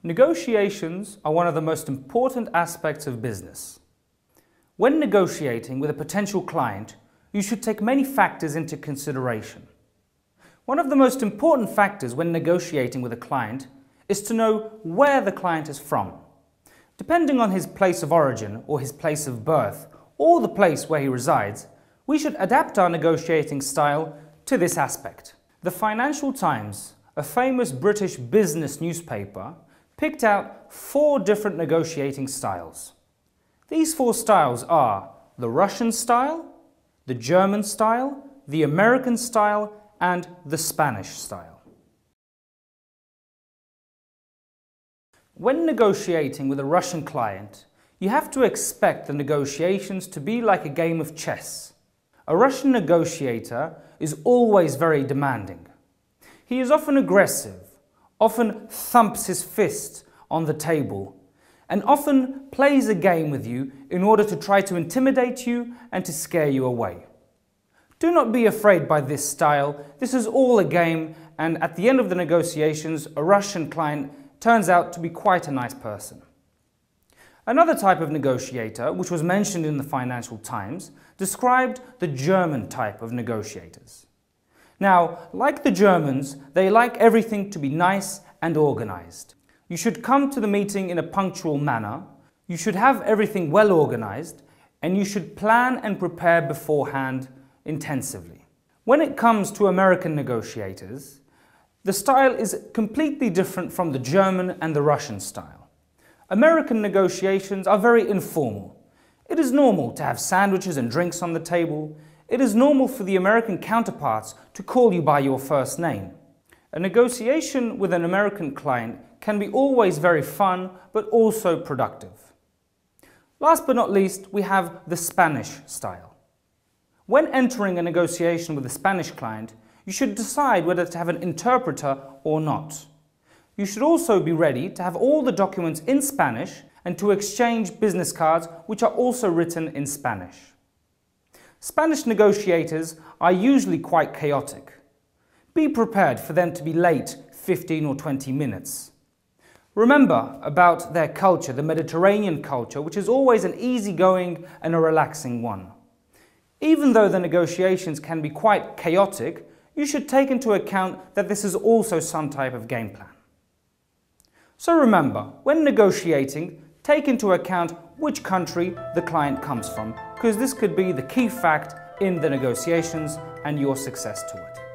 Negotiations are one of the most important aspects of business. When negotiating with a potential client, you should take many factors into consideration. One of the most important factors when negotiating with a client is to know where the client is from. Depending on his place of origin or his place of birth or the place where he resides, we should adapt our negotiating style to this aspect. The Financial Times, a famous British business newspaper, picked out 4 different negotiating styles. These 4 styles are the Russian style, the German style, the American style, and the Spanish style. When negotiating with a Russian client, you have to expect the negotiations to be like a game of chess. A Russian negotiator is always very demanding. He is often aggressive, often thumps his fist on the table, and often plays a game with you in order to try to intimidate you and to scare you away. Do not be afraid by this style. This is all a game, and at the end of the negotiations, a Russian client turns out to be quite a nice person. Another type of negotiator, which was mentioned in the Financial Times, described the German type of negotiators. Now, like the Germans, they like everything to be nice and organized. You should come to the meeting in a punctual manner, you should have everything well organized, and you should plan and prepare beforehand intensively. When it comes to American negotiators, the style is completely different from the German and the Russian style. American negotiations are very informal. It is normal to have sandwiches and drinks on the table. It is normal for the American counterparts to call you by your first name. A negotiation with an American client can be always very fun, but also productive. Last but not least, we have the Spanish style. When entering a negotiation with a Spanish client, you should decide whether to have an interpreter or not. You should also be ready to have all the documents in Spanish and to exchange business cards which are also written in Spanish. Spanish negotiators are usually quite chaotic. Be prepared for them to be late 15 or 20 minutes. Remember about their culture, the Mediterranean culture, which is always an easygoing and a relaxing one. Even though the negotiations can be quite chaotic, you should take into account that this is also some type of game plan. So remember, when negotiating, take into account which country the client comes from, because this could be the key fact in the negotiations and your success to it.